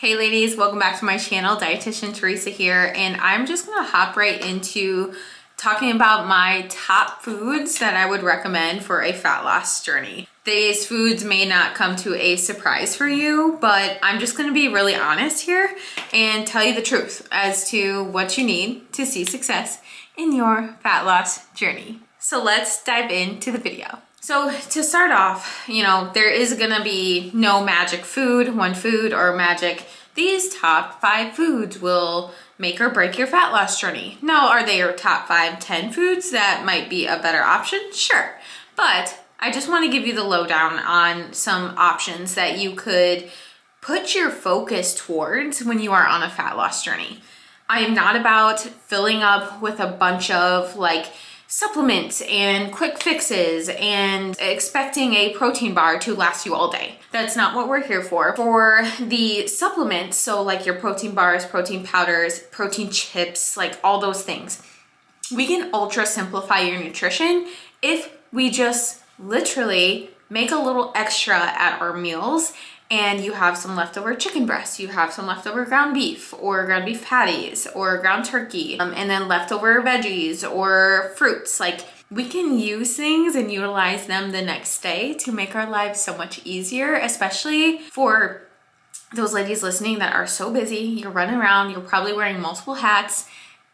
Hey ladies, welcome back to my channel. Dietitian Teresa here, and I'm just gonna hop right into talking about my top foods that I would recommend for a fat loss journey. These foods may not come to a surprise for you, but I'm just gonna be really honest here and tell you the truth as to what you need to see success in your fat loss journey. So let's dive into the video. So to start off, there is gonna be no magic food, one food, or magic. These top 5 foods will make or break your fat loss journey. Now, are they your top 5, 10 foods that might be a better option? Sure. But I just wanna give you the lowdown on some options that you could put your focus towards when you are on a fat loss journey. I am not about filling up with a bunch of supplements and quick fixes and expecting a protein bar to last you all day. That's not what we're here for. For the supplements, so like your protein bars, protein powders, protein chips, like all those things, we can ultra simplify your nutrition if we just literally make a little extra at our meals and you have some leftover chicken breasts, you have some leftover ground beef or ground beef patties or ground turkey, and then leftover veggies or fruits. Like, we can use things and utilize them the next day to make our lives so much easier, especially for those ladies listening that are so busy. You're running around, you're probably wearing multiple hats.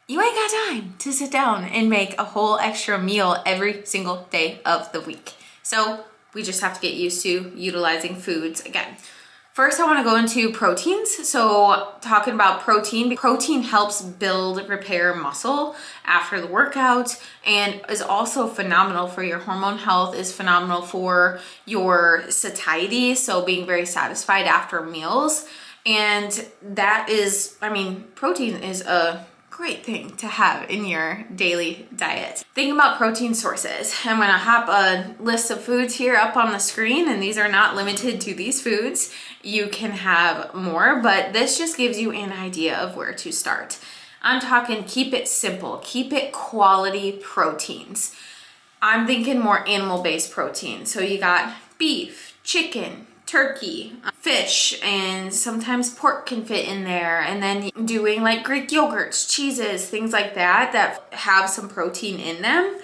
You ain't got time to sit down and make a whole extra meal every single day of the week. So we just have to get used to utilizing foods again. First, I want to go into proteins. So talking about protein helps build, repair muscle after the workout, and is also phenomenal for your hormone health, is phenomenal for your satiety, so being very satisfied after meals. And that is, protein is a great thing to have in your daily diet. Think about protein sources. I'm gonna hop a list of foods here up on the screen, and these are not limited to these foods. You can have more, but this just gives you an idea of where to start. I'm talking keep it simple, keep it quality proteins. I'm thinking more animal-based protein. So you got beef, chicken, turkey, fish, and sometimes pork can fit in there, and then doing like Greek yogurts, cheeses, things like that have some protein in them.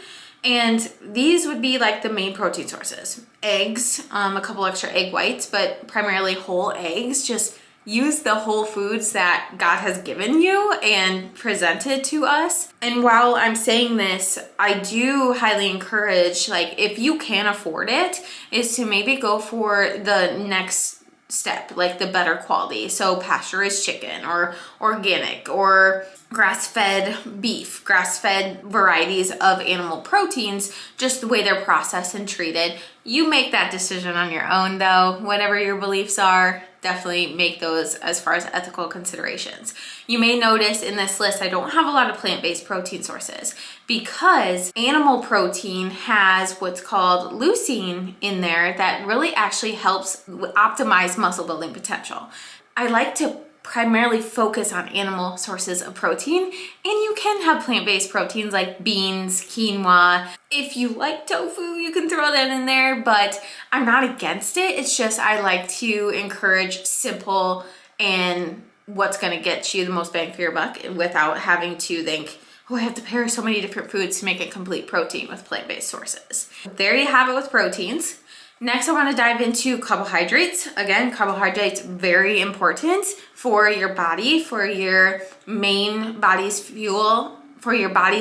And these would be like the main protein sources. Eggs, a couple extra egg whites, but primarily whole eggs. Just use the whole foods that God has given you and presented to us. And while I'm saying this, I do highly encourage, if you can afford it, is to maybe go for the next step, like the better quality. So pasture-raised chicken or organic or grass-fed beef, grass-fed varieties of animal proteins, just the way they're processed and treated. You make that decision on your own though. Whatever your beliefs are, definitely make those as far as ethical considerations. You may notice in this list I don't have a lot of plant-based protein sources because animal protein has what's called leucine in there that really actually helps optimize muscle building potential. I like to primarily focus on animal sources of protein, and you can have plant-based proteins like beans, quinoa. If you like tofu, you can throw that in there, but I'm not against it. It's just I like to encourage simple and what's going to get you the most bang for your buck without having to think, oh, I have to pair so many different foods to make a complete protein with plant-based sources. There you have it with proteins. Next, I want to dive into carbohydrates. Again, carbohydrates, very important for your body, for your body's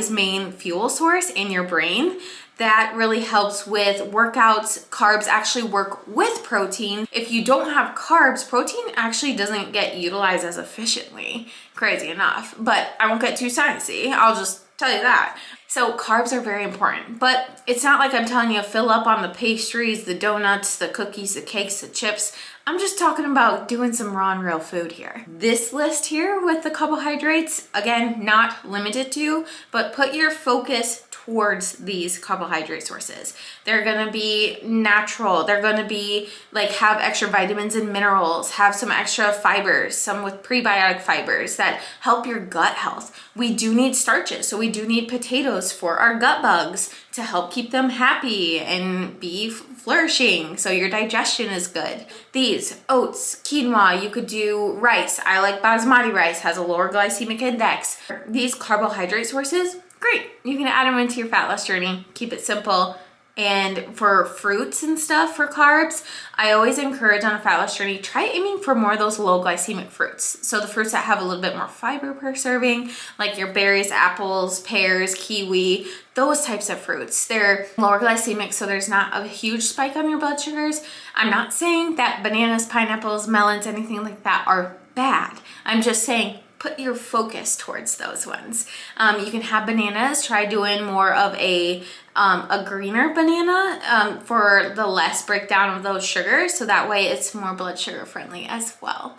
main fuel source in your brain. That really helps with workouts. Carbs actually work with protein. If you don't have carbs, protein actually doesn't get utilized as efficiently, crazy enough. But I won't get too sciencey, I'll just tell you that. So carbs are very important, but it's not like I'm telling you fill up on the pastries, the donuts, the cookies, the cakes, the chips. I'm just talking about doing some raw and real food here. This list here with the carbohydrates, again, not limited to, but put your focus towards these carbohydrate sources. They're gonna be natural. They're gonna be like have extra vitamins and minerals, have some extra fibers, some with prebiotic fibers that help your gut health. We do need starches, so we do need potatoes for our gut bugs to help keep them happy and be flourishing so your digestion is good. These oats, quinoa, you could do rice. I like basmati rice, has a lower glycemic index. These carbohydrate sources, great. You can add them into your fat loss journey. Keep it simple. And for fruits and stuff for carbs, I always encourage on a fat loss journey, try aiming for more of those low glycemic fruits. So the fruits that have a little bit more fiber per serving, like your berries, apples, pears, kiwi, those types of fruits. They're lower glycemic, so there's not a huge spike on your blood sugars. I'm not saying that bananas, pineapples, melons, anything like that are bad. I'm just saying put your focus towards those ones. You can have bananas. Try doing more of a greener banana for the less breakdown of those sugars, so that way it's more blood sugar friendly as well.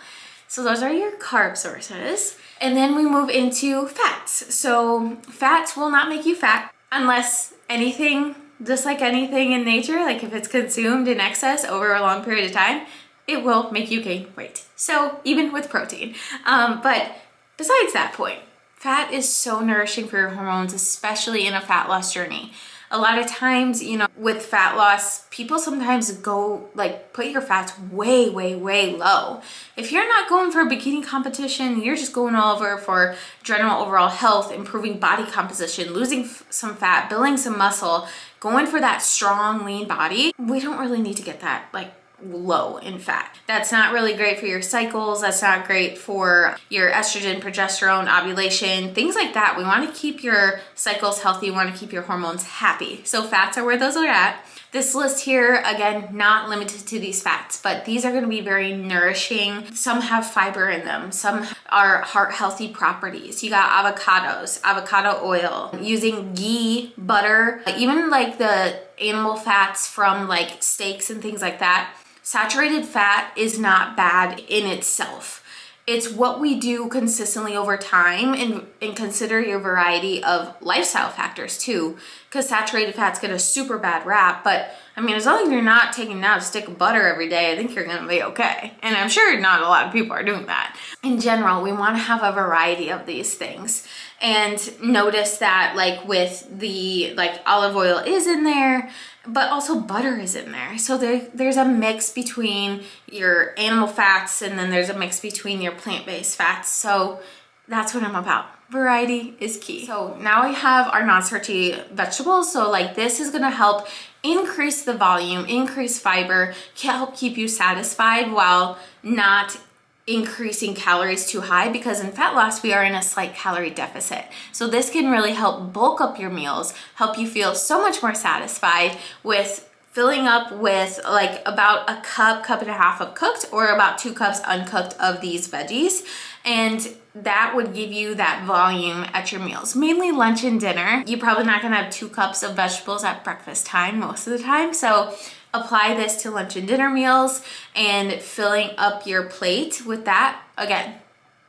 So those are your carb sources. And then we move into fats. So fats will not make you fat unless anything, just like anything in nature, like if it's consumed in excess over a long period of time, it will make you gain weight. So even with protein. But besides that point, fat is so nourishing for your hormones, especially in a fat loss journey. A lot of times, you know, with fat loss, people sometimes go like put your fats way, way, way low. If you're not going for a bikini competition, you're just going all over for general overall health, improving body composition, losing some fat, building some muscle, going for that strong, lean body, we don't really need to get that like low in fat. That's not really great for your cycles. That's not great for your estrogen, progesterone, ovulation, things like that. We want to keep your cycles healthy. We want to keep your hormones happy. So fats are where those are at. This list here, again, not limited to these fats, but these are going to be very nourishing. Some have fiber in them. Some are heart healthy properties. You got avocados, avocado oil, using ghee, butter, even like the animal fats from like steaks and things like that. Saturated fat is not bad in itself. It's what we do consistently over time, and consider your variety of lifestyle factors too, because saturated fats get a super bad rap. But I mean, as long as you're not taking out a stick of butter every day, I think you're gonna be okay. And I'm sure not a lot of people are doing that. In general, we wanna have a variety of these things. And notice that like with the, like olive oil is in there, but also butter is in there. So there's a mix between your animal fats, and then there's a mix between your plant-based fats. So that's what I'm about. Variety is key. So now we have our non-starchy vegetables. So like this is gonna help increase the volume, increase fiber, can help keep you satisfied while not increasing calories too high, because in fat loss we are in a slight calorie deficit. So this can really help bulk up your meals, help you feel so much more satisfied with filling up with like about a cup and a half of cooked, or about 2 cups uncooked of these veggies. And that would give you that volume at your meals, mainly lunch and dinner. You're probably not gonna have 2 cups of vegetables at breakfast time most of the time. So apply this to lunch and dinner meals and filling up your plate with that. Again,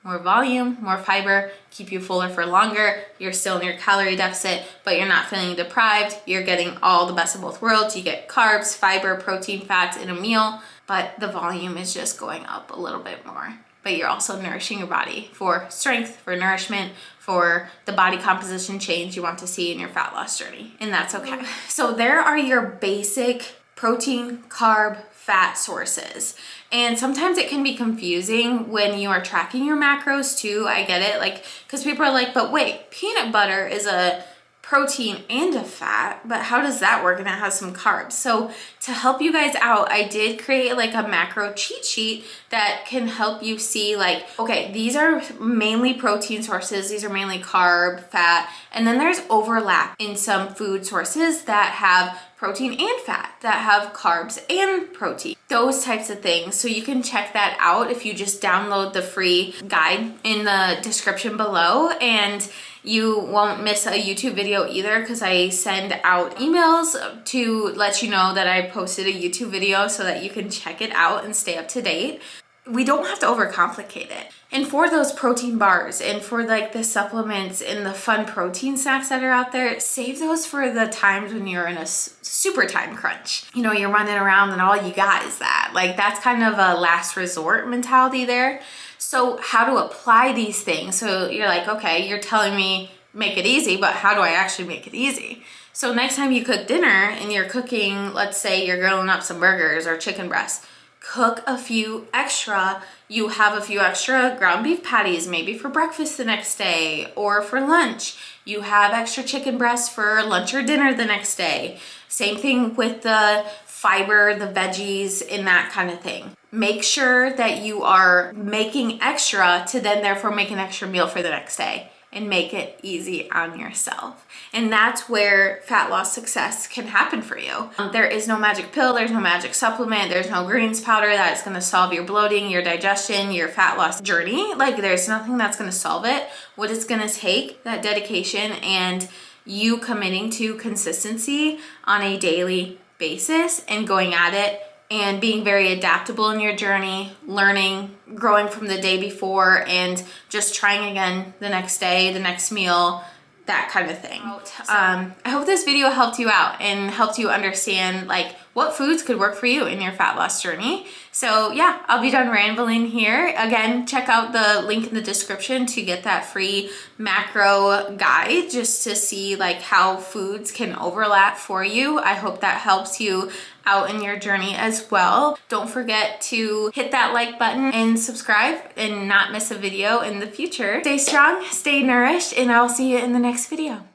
more volume, more fiber, keep you fuller for longer. You're still in your calorie deficit, but you're not feeling deprived. You're getting all the best of both worlds. You get carbs, fiber, protein, fats in a meal, but the volume is just going up a little bit more. But you're also nourishing your body for strength, for nourishment, for the body composition change you want to see in your fat loss journey, and that's okay. So there are your basic protein, carb, fat sources. And sometimes it can be confusing when you are tracking your macros too. I get it, like, because people are like, but wait, peanut butter is a protein and a fat, but how does that work? And it has some carbs. So to help you guys out, I did create like a macro cheat sheet that can help you see like, okay, these are mainly protein sources, these are mainly carb, fat, and then there's overlap in some food sources that have protein and fat, that have carbs and protein, those types of things. So you can check that out if you just download the free guide in the description below, and you won't miss a YouTube video either, because I send out emails to let you know that I posted a YouTube video so that you can check it out and stay up to date. we don't have to overcomplicate it. And for those protein bars and for like the supplements and the fun protein snacks that are out there, save those for the times when you're in a super time crunch. You know, you're running around and all you got is that. Like, that's kind of a last resort mentality there. So how to apply these things? So you're like, okay, you're telling me make it easy, but how do I actually make it easy? So next time you cook dinner and you're cooking, let's say you're grilling up some burgers or chicken breasts, cook a few extra. You have a few extra ground beef patties, maybe for breakfast the next day or for lunch. You have extra chicken breasts for lunch or dinner the next day. Same thing with the fiber, the veggies, and that kind of thing. Make sure that you are making extra to then therefore make an extra meal for the next day, and make it easy on yourself. And that's where fat loss success can happen for you. There is no magic pill, there's no magic supplement, there's no greens powder that's gonna solve your bloating, your digestion, your fat loss journey. Like, there's nothing that's gonna solve it. What it's gonna take, that dedication and you committing to consistency on a daily basis and going at it and being very adaptable in your journey, learning, growing from the day before, and just trying again the next day, the next meal, that kind of thing. I hope this video helped you out and helped you understand like what foods could work for you in your fat loss journey. So yeah, I'll be done rambling here. Again, check out the link in the description to get that free macro guide just to see like how foods can overlap for you. I hope that helps you out in your journey as well. Don't forget to hit that like button and subscribe and not miss a video in the future. Stay strong, stay nourished, and I'll see you in the next video.